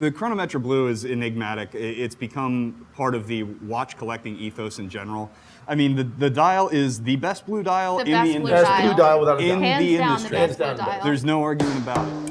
The chronometra blue is enigmatic. It's become part of the watch collecting ethos in general. I mean, the dial is the best blue dial in the industry. Best blue dial without a doubt. In Hands the down, industry. the best blue dial. There's no argument about it.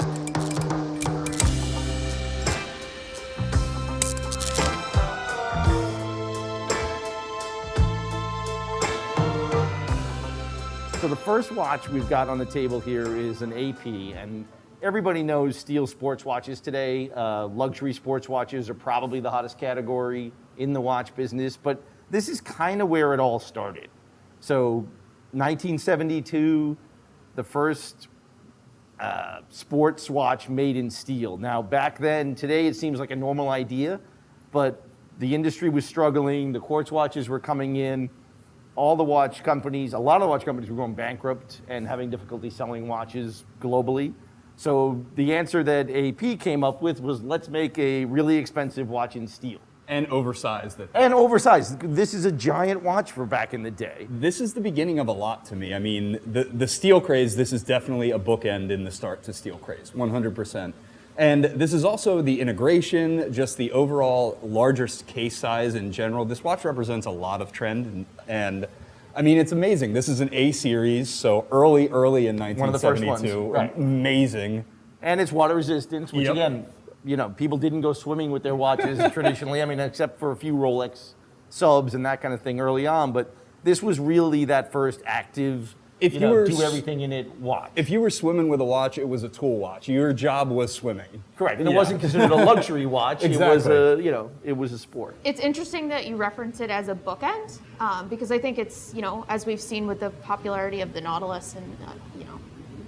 So the first watch we've got on the table here is an AP, and everybody knows steel sports watches today. Luxury sports watches are probably the hottest category in the watch business, but this is kind of where it all started. So 1972, the first sports watch made in steel. Now back then, today it seems like a normal idea, but the industry was struggling, the quartz watches were coming in, all the watch companies, a lot of the watch companies were going bankrupt and having difficulty selling watches globally. So the answer that AP came up with was, let's make a really expensive watch in steel. And oversized it. And oversized. This is a giant watch for back in the day. This is the beginning of a lot to me. I mean, the steel craze, this is definitely a bookend in the start to steel craze, 100%. And this is also the integration, just the overall larger case size in general. This watch represents a lot of trend, and I mean, it's amazing. This is an A series, so early in 1972. One of the first ones, right. Amazing. And it's water resistance, which Yep. again, you know, people didn't go swimming with their watches traditionally. I mean, except for a few Rolex subs and that kind of thing early on. But this was really that first active, If you you know, were do everything in it watch. If you were swimming with a watch, it was a tool watch. Your job was swimming. Correct, and it Yeah. wasn't considered a luxury watch. It was Exactly. a, you know, it was a sport. It's interesting that you reference it as a bookend, because I think it's, you know, as we've seen with the popularity of the Nautilus and, you know,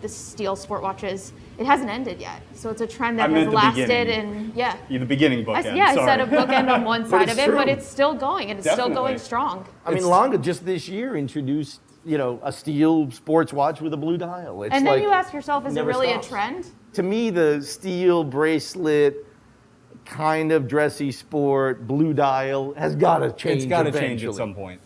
the steel sport watches, it hasn't ended yet. So it's a trend that I has meant the lasted, beginning. and yeah. The beginning bookend. I sorry. said a bookend on one side it's of it, but true. it's still going, and it's still Definitely. going strong. I mean, It's- Longa just this year introduced, you know, a steel sports watch with a blue dial. It's And then like, you ask yourself, is it never really stops. a trend? To me, the steel bracelet, kind of dressy sport, blue dial has got to change. It's got to eventually. change at some point.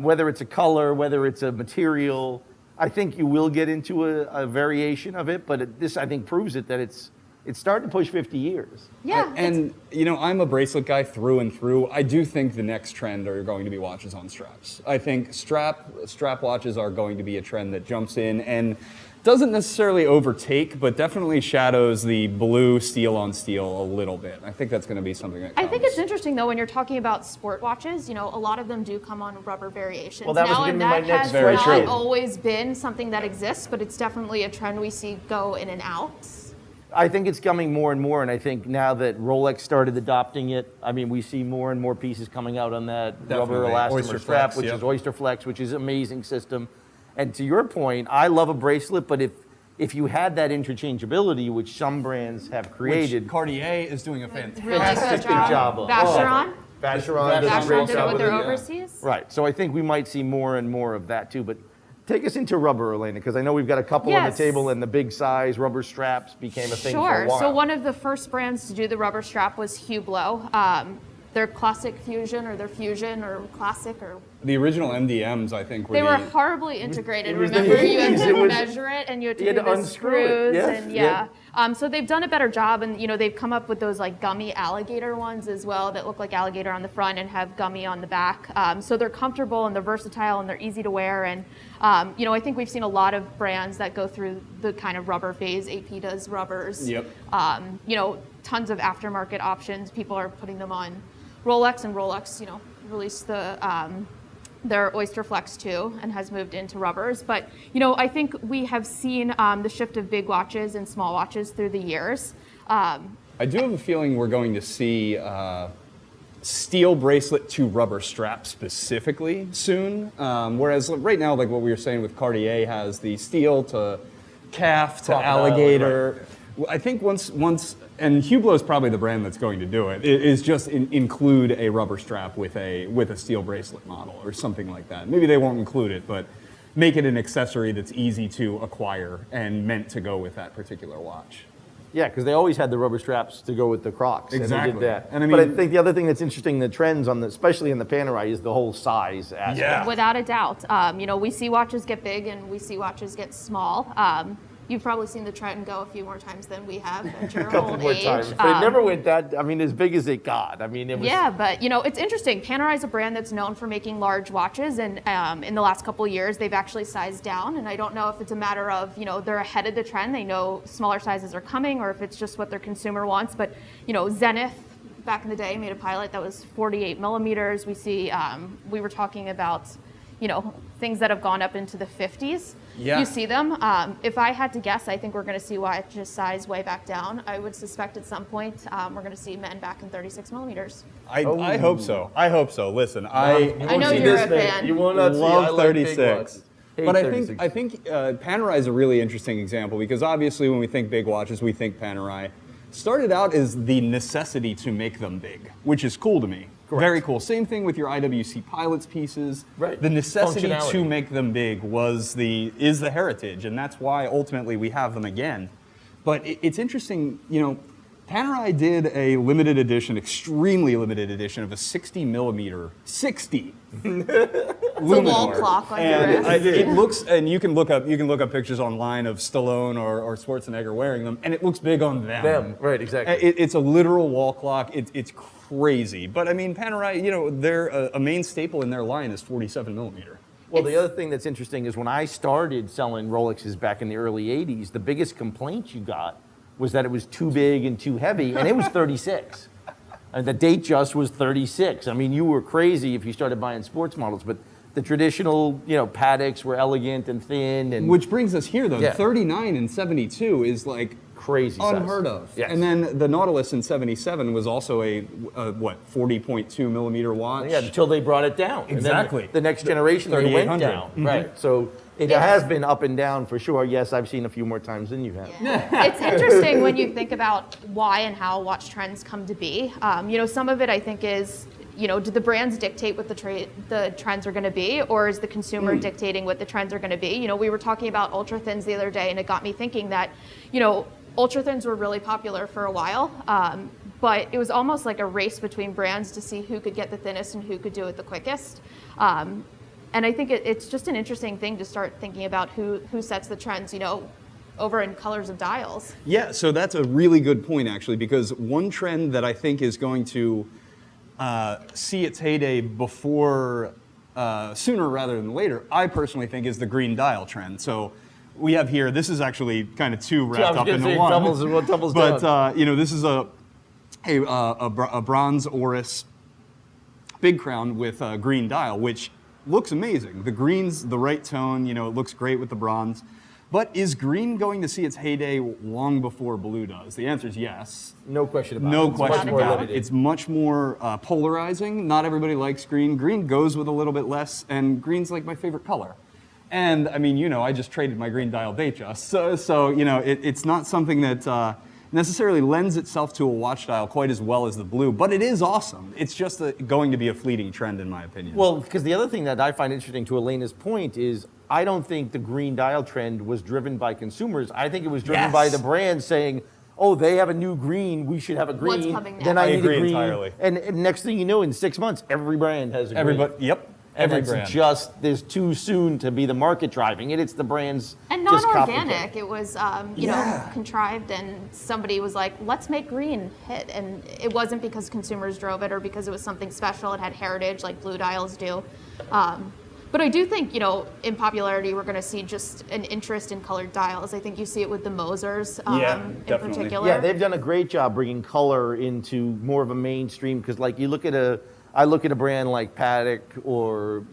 Whether it's a color, whether it's a material, I think you will get into a variation of it. But this, I think, proves it that it's starting to push 50 years. Yeah. And you know, I'm a bracelet guy through and through. I do think the next trend are going to be watches on straps. I think strap watches are going to be a trend that jumps in and doesn't necessarily overtake, but definitely shadows the blue steel on steel a little bit. I think that's going to be something that I comes. think it's interesting though when you're talking about sport watches. You know, a lot of them do come on rubber variations Well, that was now, gonna and be my that next has Very not true. always been something that exists, but it's definitely a trend we see go in and out. I think it's coming more and more, and I think now that Rolex started adopting it, I mean, we see more and more pieces coming out on that rubber Definitely. elastomer Oyster strap, Flex, which yep. is Oyster Flex, which is an amazing system. And to your point, I love a bracelet, but if you had that interchangeability, which some brands have created, Which Cartier is doing a fantastic Really good fantastic job. job of. Vacheron? Vacheron does a Vacheron great did it job with with their it. overseas. Right, so I think we might see more and more of that too. But take us into rubber, Alaina, because I know we've got a couple on the Yes. table, and the big size rubber straps became a thing for a Sure. while. So one of the first brands to do the rubber strap was Hublot. Their Classic Fusion or their Fusion or Classic or The original MDMs, I think, were they were the, horribly integrated. it was the Remember, you had 80s. to It was- measure it and you had to you do had to the unscrew it. screws Yes, and yeah. So they've done a better job, and you know they've come up with those like gummy alligator ones as well that look like alligator on the front and have gummy on the back. So they're comfortable and they're versatile and they're easy to wear. And you know I think we've seen a lot of brands that go through the kind of rubber phase. AP does rubbers. Yep. You know, tons of aftermarket options. People are putting them on Rolex, and Rolex, you know, released their Oyster Flex 2 and has moved into rubbers. But, you know, I think we have seen the shift of big watches and small watches through the years. I do have a feeling we're going to see steel bracelet to rubber strap specifically soon. Whereas right now, like what we were saying with Cartier has the steel to calf to Crocodile, alligator. I think once and Hublot is probably the brand that's going to do it, is just include a rubber strap with a steel bracelet model or something like that. Maybe they won't include it, but make it an accessory that's easy to acquire and meant to go with that particular watch. Yeah, because they always had the rubber straps to go with the Crocs. And they Exactly. did that. And I but I mean- think the other thing that's interesting, the trends on especially in the Panerai, is the whole size aspect. Yeah. Without a doubt. You know, we see watches get big and we see watches get small. you've probably seen the trend go a few more times than we have at your A couple old more age. times. But it never went that, I mean, as big as it got. I mean, it was. Yeah, but it's interesting. Panerai is a brand that's known for making large watches, and in the last couple of years, they've actually sized down. And I don't know if it's a matter of they're ahead of the trend. They know smaller sizes are coming, or if it's just what their consumer wants. But Zenith, back in the day, made a pilot that was 48 millimeters. We see we were talking about things that have gone up into the 50s. Yeah. You see them. If I had to guess, I think we're going to see watches size way back down. I would suspect at some point we're going to see men back in 36 millimeters. I hope so. I hope so. Listen, I know you're a fan. You will not see. I love like big 36. watches. But I think Panerai is a really interesting example because obviously when we think big watches, we think Panerai. Started out as the necessity to make them big, which is cool to me. Correct. Very cool. Same thing with your IWC Pilots pieces. Right. The necessity Functionality. to make them big is the heritage, and that's why ultimately we have them again. But it's interesting, Panerai did a limited edition, extremely limited edition of a 60 millimeter, 60 It's a wall clock on your wrist. It looks, and you can look up pictures online of Stallone or Schwarzenegger wearing them, and it looks big on them. Right, exactly. It's a literal wall clock. It's crazy. But I mean, Panerai, they're a main staple in their line is 47 millimeter. Well, the other thing that's interesting is when I started selling Rolexes back in the early 80s, the biggest complaint you got was that it was too big and too heavy, and it was 36. And the Datejust was 36. I mean, you were crazy if you started buying sports models, but the traditional, Pateks were elegant and thin. And Which brings us here, though. Yeah. 39 and 72 is like crazy size. unheard of. Yes. And then the Nautilus in 77 was also a 40.2 millimeter watch. Yeah, until they brought it down. Exactly. And then the next generation, they went 3800. down. Mm-hmm. Right. So it has been up and down for sure. Yes, I've seen a few more times than you have. Yeah. It's interesting when you think about why and how watch trends come to be. Some of it I think is, do the brands dictate what the trends are going to be, or is the consumer dictating what the trends are going to be? We were talking about ultra thins the other day, and it got me thinking that, ultra thins were really popular for a while, but it was almost like a race between brands to see who could get the thinnest and who could do it the quickest. And I think it's just an interesting thing to start thinking about who sets the trends, over in colors of dials. Yeah, so that's a really good point, actually, because one trend that I think is going to see its heyday before, sooner rather than later, I personally think is the green dial trend. So we have here, this is actually kind of two wrapped up into one. Doubles but, down. this is a bronze Oris Big Crown with a green dial, which looks amazing. The green's the right tone, it looks great with the bronze. But is green going to see its heyday long before blue does? The answer is yes. No question about it. No It's question much more about it. limited. It's much more polarizing. Not everybody likes green. Green goes with a little bit less, and green's like my favorite color. And I mean, I just traded my green dial Datejust. So it's not something that necessarily lends itself to a watch dial quite as well as the blue, but it is awesome. It's just going to be a fleeting trend, in my opinion. Well, because the other thing that I find interesting to Alaina's point is I don't think the green dial trend was driven by consumers. I think it was driven by the brand saying, oh, they have a new green, we should have a green. What's coming next? Then I need agree a green. entirely. And next thing you know, in 6 months, every brand has a green. Everybody, yep. And Every it's brand. just, there's too soon to be the market driving it. It's the brands And just non-organic. copycat. It was, Yeah. contrived, and somebody was like, let's make green hit. And it wasn't because consumers drove it or because it was something special. It had heritage like blue dials do. But I do think, in popularity, we're going to see just an interest in colored dials. I think you see it with the Mosers in definitely. particular. Yeah, they've done a great job bringing color into more of a mainstream, because like I look at a brand like Patek or,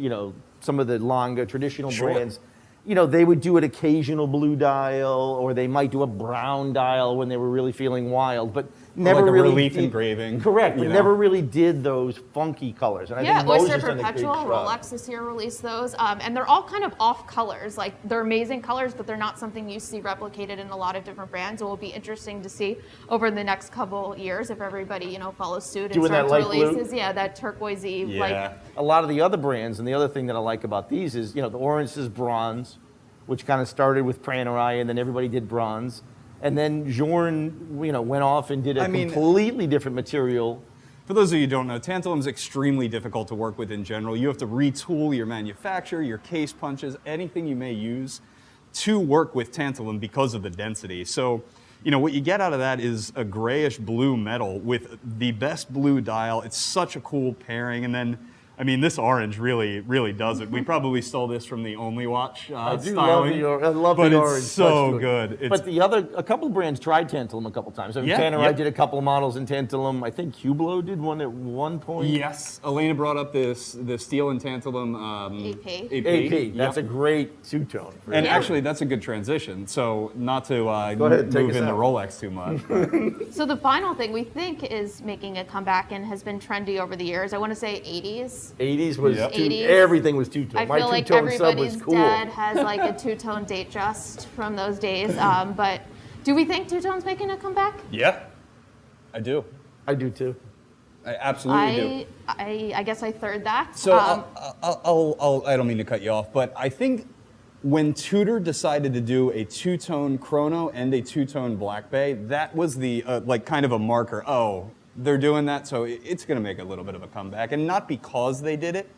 some of the longer traditional Sure. brands, they would do an occasional blue dial, or they might do a brown dial when they were really feeling wild, but never like a really relief did- engraving. Correct, but you know? never really did those funky colors. And I Yeah, think Oyster Moser's done a great Perpetual, job. Rolex this year released those, and they're all kind of off colors. Like, they're amazing colors, but they're not something you see replicated in a lot of different brands. It will be interesting to see over the next couple years if everybody, follows suit and Doing that starts light blue? releases. Yeah, that turquoisey, Yeah. like, A lot of the other brands, and the other thing that I like about these is, the orange is bronze, which kind of started with Panerai, and then everybody did bronze. And then Journe, went off and did a completely different material. For those of you who don't know, tantalum is extremely difficult to work with in general. You have to retool your manufacturer, your case punches, anything you may use to work with tantalum because of the density. So, what you get out of that is a grayish blue metal with the best blue dial. It's such a cool pairing. And then, this orange really, really does it. We probably stole this from the Only Watch styling. I love but the orange. it's so good. But a couple brands tried tantalum a couple times. Panerai did a couple of models in tantalum. I think Hublot did one at one point. Yes, Alaina brought up the steel and tantalum AP. That's a great two-tone. And actually, that's a good transition. So not to ahead, take move us into out. Rolex too much. So the final thing we think is making a comeback and has been trendy over the years. I want to say 80s. 80s was Yep. 80s. everything was two-tone. I My feel like two-tone sub was everybody's cool. dad has like a two-tone date just from those days. But do we think two-tone's making a comeback? Yeah, I do. I do too. I absolutely do. I guess I third that. So I don't mean to cut you off, but I think when Tudor decided to do a two-tone chrono and a two-tone Black Bay, that was the kind of a marker. Oh, they're doing that, so it's going to make a little bit of a comeback, and not because they did it,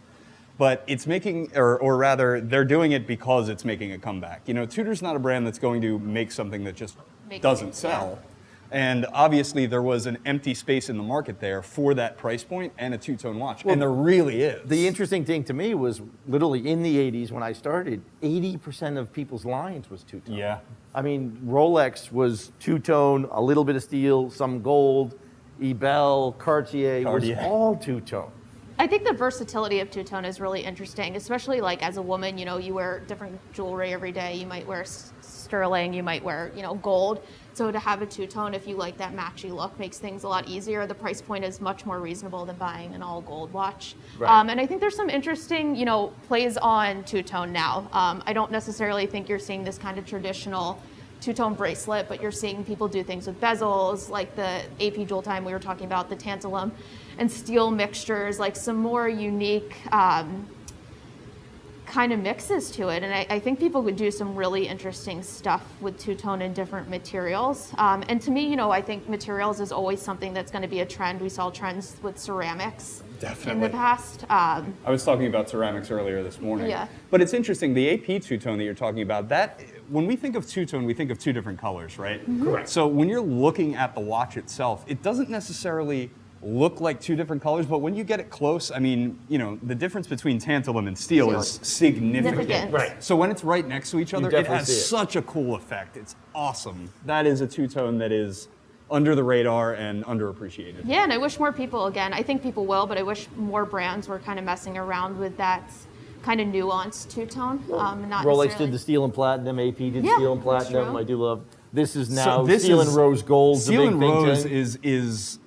but it's making, or rather, they're doing it because it's making a comeback. Tudor's not a brand that's going to make something that just doesn't sell. And obviously, there was an empty space in the market there for that price point and a two-tone watch, and there really is. The interesting thing to me was literally in the 80s when I started, 80% of people's lines was two-tone. Yeah. Rolex was two-tone, a little bit of steel, some gold. Ebel, Cartier was all two-tone. I think the versatility of two-tone is really interesting, especially like as a woman, you wear different jewelry every day. You might wear sterling, you might wear, gold. So to have a two-tone, if you like that matchy look, makes things a lot easier. The price point is much more reasonable than buying an all gold watch. Right. And I think there's some interesting, plays on two-tone now. I don't necessarily think you're seeing this kind of traditional two-tone bracelet, but you're seeing people do things with bezels, like the AP Jewel Time we were talking about, the tantalum, and steel mixtures, like some more unique kind of mixes to it. And I think people would do some really interesting stuff with two-tone and different materials. And to me, I think materials is always something that's going to be a trend. We saw trends with ceramics in the past. I was talking about ceramics earlier this morning. Yeah. But it's interesting, the AP two-tone that you're talking about, that when we think of two-tone, we think of two different colors, right? Mm-hmm. Correct. So when you're looking at the watch itself, it doesn't necessarily look like two different colors, but when you get it close, the difference between tantalum and steel is significant. Right. So when it's right next to each other, it definitely see it. has such a cool effect. It's awesome. That is a two-tone that is under the radar and underappreciated. Yeah, and I wish more people, again, I think people will, but I wish more brands were kind of messing around with that kind of nuanced two-tone. Not Rolex necessarily- did the steel and platinum, AP did Yeah, steel and that's platinum. true. I do love. This is So now this steel is- and rose gold. Steel and rose thing. is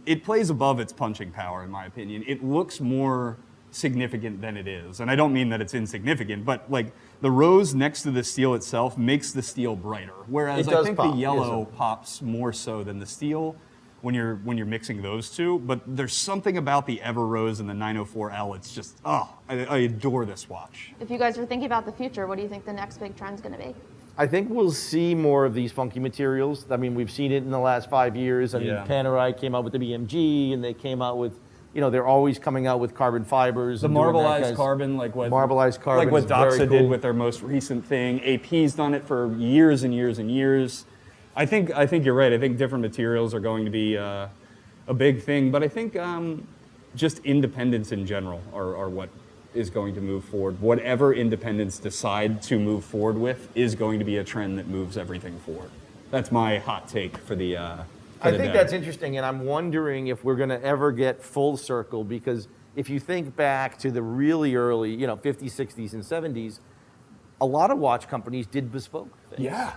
it plays above its punching power, in my opinion. It looks more significant than it is. And I don't mean that it's insignificant, but like the rose next to the steel itself makes the steel brighter. Whereas It I does think pop, the yellow yes, pops more so than the steel when you're mixing those two. But there's something about the Ever Rose and the 904L. It's just, I adore this watch. If you guys are thinking about the future, what do you think the next big trend's going to be? I think we'll see more of these funky materials. We've seen it in the last 5 years. Panerai came out with the BMG, and they came out with, they're always coming out with carbon fibers. The and doing that marbleized kind of- carbon, like what Marbleized carbon like what is very Doxa cool. did with their most recent thing. AP's done it for years and years and years. I think you're right. I think different materials are going to be a big thing, but I think just independence in general are what is going to move forward. Whatever independents decide to move forward with is going to be a trend that moves everything forward. That's my hot take for the. I think that's interesting, and I'm wondering if we're going to ever get full circle, because if you think back to the really early, 50s, 60s, and 70s, a lot of watch companies did bespoke things. Yeah.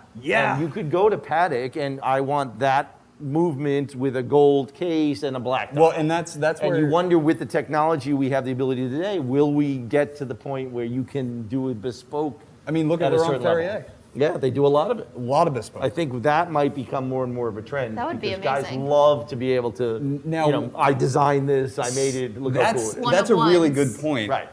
And you could go to Patek, and I want that movement with a gold case and a black dial. Well, and that's And where you wonder, with the technology we have the ability today, will we get to the point where you can do a bespoke? look at a Laurent certain Ferrier. level? Yeah, they do a lot of it. A lot of bespoke. I think that might become more and more of a trend. That would be because guys amazing. love to be able to, Now- I designed this, I made it, look how cool it is. One That's of a really ones. good point. Right.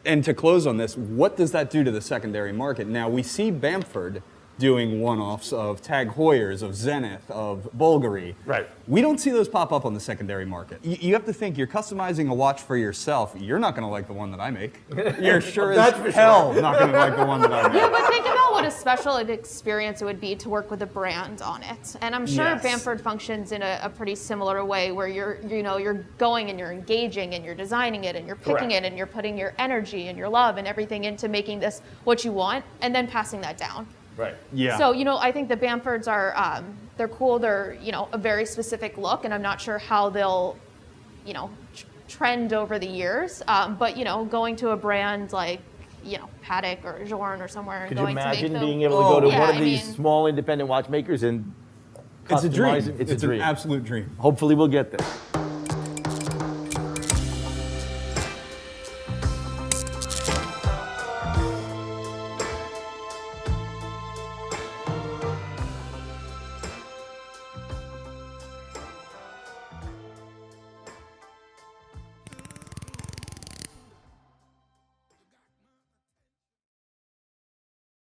And to close on this, what does that do to the secondary market? Now, we see Bamford doing one-offs of Tag Heuers, of Zenith, of Bulgari. Right. We don't see those pop up on the secondary market. You have to think, you're customizing a watch for yourself. You're not going to like the one that I make. You're sure as hell not going to like the one that I make. Yeah, but think about what a special experience it would be to work with a brand on it. And I'm sure Yes. Bamford functions in a pretty similar way, where you're going and you're engaging and you're designing it and you're picking Correct. it and you're putting your energy and your love and everything into making this what you want, and then passing that down. Right. Yeah. So, I think the Bamfords are, they're cool. They're, a very specific look, and I'm not sure how they'll, trend over the years. But, going to a brand like, Patek or Journe or somewhere and Could you going to make imagine them. being able to go to Yeah, one of I these mean- small independent watchmakers and It's a dream. customize it? It's a dream. an absolute dream. Hopefully we'll get there.